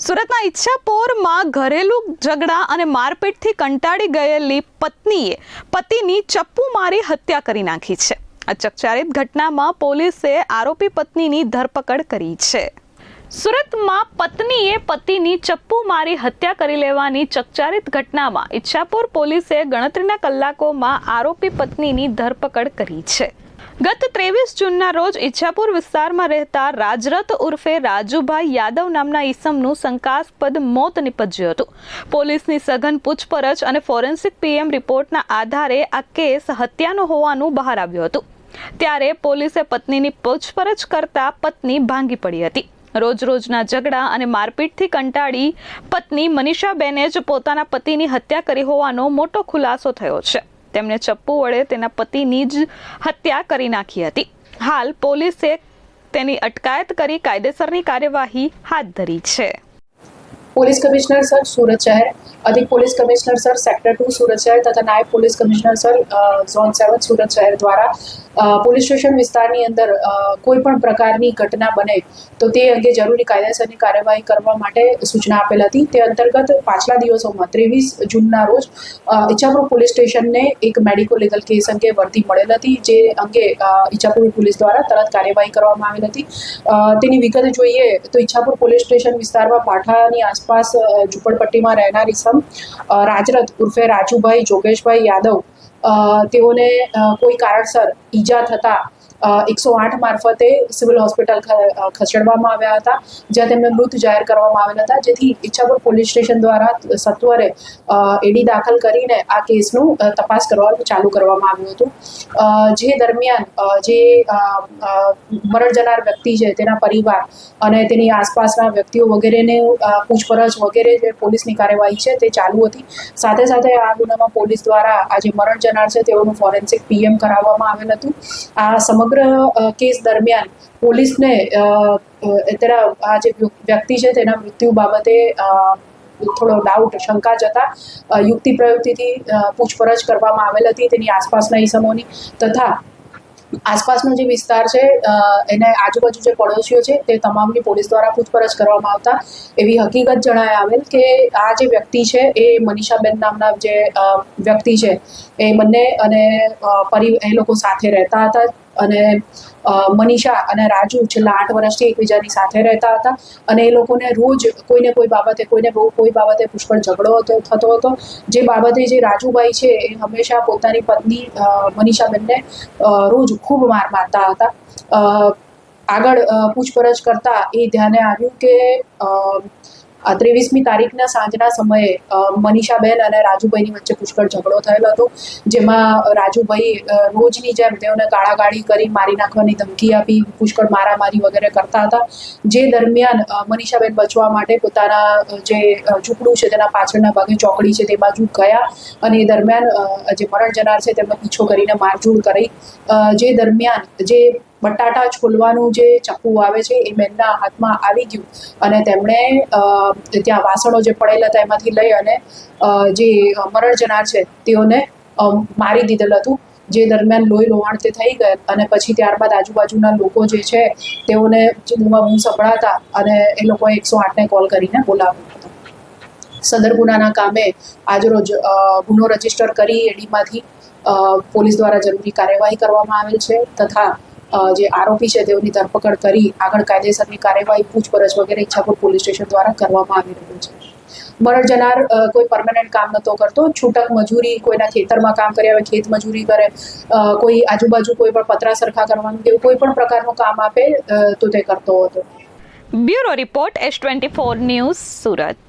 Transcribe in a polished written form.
સુરતના ઈચ્છાપોરમાં ઘરેલું ઝઘડા અને મારપીટથી કંટાળી ગયેલી પત્નીએ પતિની ચપ્પુ મારી હત્યા કરી નાખી છે। આ ચકચારિત ઘટનામાં પોલીસે આરોપી પત્નીની ધરપકડ કરી છે। સુરતમાં પત્નીએ પતિની ચપ્પુ મારી હત્યા કરી લેવાની ચકચારિત ઘટનામાં ઈચ્છાપોર પોલીસે ગણતરીના કલાકોમાં આરોપી પત્નીની ધરપકડ કરી છે। ગત 23 જૂનના રોજ ઈચ્છાપુર વિસ્તારમાં રહેતા રાજરથ ઉર્ફે રાજુભાઈ યાદવ નામના ઈસમનું શંકાસ્પદ મોત નિપજ્યું હતું। પોલીસની સઘન પૂછપરછ અને ફોરેન્સિક પીએમ રિપોર્ટના આધારે આ કેસ હત્યાનો હોવાનું બહાર આવ્યું હતું। ત્યારે પોલીસે પત્નીની પૂછપરછ કરતા પત્ની ભાંગી પડી હતી। રોજના ઝઘડા અને મારપીટથી કંટાળી પત્ની મનીષાબેને જ પોતાના પતિની હત્યા કરી હોવાનો મોટો ખુલાસો થયો છે। તેમણે ચપ્પુ વડે તેના પતિની જ હત્યા કરી નાખી હતી। હાલ પોલીસે તેની અટકાયત કરી કાયદેસરની કાર્યવાહી હાથ ધરી છે। पुलिस कमिश्नर सर सूरत शहर, अधिक पुलिस कमिश्नर सर सेक्टर 2 सूरत शहर तथा नायब पुलिस कमिश्नर सर ઝોન 7 सूरत शहर द्वारा પોલીસ સ્ટેશન વિસ્તારની અંદર કોઈ પણ પ્રકારની ઘટના બને તો તે અંગે જરૂરી કાયદેસરની કાર્યવાહી કરવા માટે સૂચના આપેલ હતી। તે અંતર્ગત પાછલા દિવસોમાં 23 જૂનના રોજ ઈચ્છાપુર પોલીસ સ્ટેશનને એક મેડિકો લીગલ કેસ અંગે વર્દી મળેલ હતી, જે અંગે ઈચ્છાપુર પોલીસ દ્વારા તરત કાર્યવાહી કરવામાં આવેલ હતી। તેની વિગત જોઈએ તો ઈચ્છાપુર પોલીસ સ્ટેશન વિસ્તારમાં પાઠાની આસપાસ ઝૂંપડપટ્ટીમાં રહેનાર ઈસમ રાજરથ ઉર્ફે રાજુભાઈ જોગેશભાઈ યાદવ તેઓને કોઈ કારણસર ઈજા થતા 108 મારફતે સિવિલ હોસ્પિટલ ખસેડવામાં આવ્યા હતા, જ્યાં તેમને મૃત જાહેર કરવામાં આવેલ હતા। જેથી ઈચ્છાપુર પોલીસ સ્ટેશન દ્વારા સત્વરે એડી દાખલ કરીને આ કેસનું તપાસ કરવાનું ચાલુ કરવામાં આવ્યું હતું। જે દરમિયાન જે મરણ જનાર વ્યક્તિ છે તેના પરિવાર અને તેની આસપાસના વ્યક્તિઓ વગેરેને પૂછપરછ વગેરે જે પોલીસની કાર્યવાહી છે તે ચાલુ હતી। સાથે સાથે આ ગુનામાં પોલીસ દ્વારા આ જે મરણ જનાર છે તેઓનું ફોરેન્સિક પીએમ કરાવવામાં આવેલ હતું। આ સમગ્ર કેસ દરમિયાન પોલીસને તેના આ જે વ્યક્તિ છે તેના મૃત્યુ બાબતે થોડો ડાઉટ શંકા જતા યુક્તિ પ્રયુક્તિથી પૂછપરછ કરવામાં આવેલ હતી તેની આસપાસના ઈસમોની, તથા આસપાસનો જે વિસ્તાર છે એને આજુબાજુ જે પડોશીઓ છે તે તમામની પોલીસ દ્વારા પૂછપરછ કરવામાં આવતા એવી હકીકત જણાય આવેલ કે આ જે વ્યક્તિ છે એ મનીષાબેન નામના જે વ્યક્તિ છે એ બંને અને એ લોકો સાથે રહેતા હતા અને મનીષા અને રાજુ છેલ્લા 8 વર્ષથી એકબીજાની સાથે રહેતા હતા અને એ લોકોને રોજ કોઈને કોઈ બાબતે પુષ્કળ ઝઘડો થતો હતો, જે બાબતે જે રાજુભાઈ છે એ હંમેશા પોતાની પત્ની મનીષાબેનને રોજ ખૂબ માર મારતા હતા। આગળ પૂછપરછ કરતા એ ધ્યાને આવ્યું કે 23મી તારીખના સાંજના સમયે મનીષાબેન અને રાજુભાઈની વચ્ચે પુષ્કળ ઝઘડો થયેલો હતો, જેમાં રાજુભાઈ રોજની જેમ તેઓને ગાળાગાળી કરી મારી નાખવાની ધમકી આપી પુષ્કળ મારામારી વગેરે કરતા હતા। જે દરમિયાન મનીષાબેન બચવા માટે પોતાના જે ઝૂંપડું છે તેના પાછળના ભાગે ચોકડી છે તે બાજુ ગયા અને એ દરમિયાન જે મરણ જનાર છે તેમનો પીછો કરીને મારઝૂડ કરી। જે દરમિયાન જે બટાટા છોલવાનું જે ચપ્પુ આવે છે એ બેનના હાથમાં આવી ગયું અને તેમણે ત્યાં વાસણો જે પડેલા હતા એમાંથી લઈ અને જે મરણ જનાર છે તેઓને મારી દીધેલ હતું। જે દરમિયાન લોહી લોહાણ તે થઈ ગયા અને પછી ત્યારબાદ આજુબાજુના લોકો જે છે તેઓને બૂમ સંભળાતા અને એ લોકોએ 108ને કોલ કરીને બોલાવ્યો હતો। સદર ગુનાના કામે આજરોજ ગુનો રજીસ્ટર કરી એડીમાંથી પોલીસ દ્વારા જરૂરી કાર્યવાહી કરવામાં આવેલ છે, તથા જે આરોપી છે તેઓની ધરપકડ કરી આગળ કાયદેસરની કાર્યવાહી પૂછપરછ વગેરે ઈચ્છાપુર પોલીસ સ્ટેશન દ્વારા કરવામાં આવી રહ્યું છે। મરણ જનાર કોઈ પરમેનન્ટ કામ નહોતો કરતો, છૂટક મજૂરી કોઈના ખેતરમાં કામ કરે, ખેત મજૂરી કરે, કોઈ આજુબાજુ કોઈ પણ પતરા સરખા કરવાનું કે કોઈ પણ પ્રકારનું કામ આપે તો તે કરતો હતો। Bureau report S24 news Surat.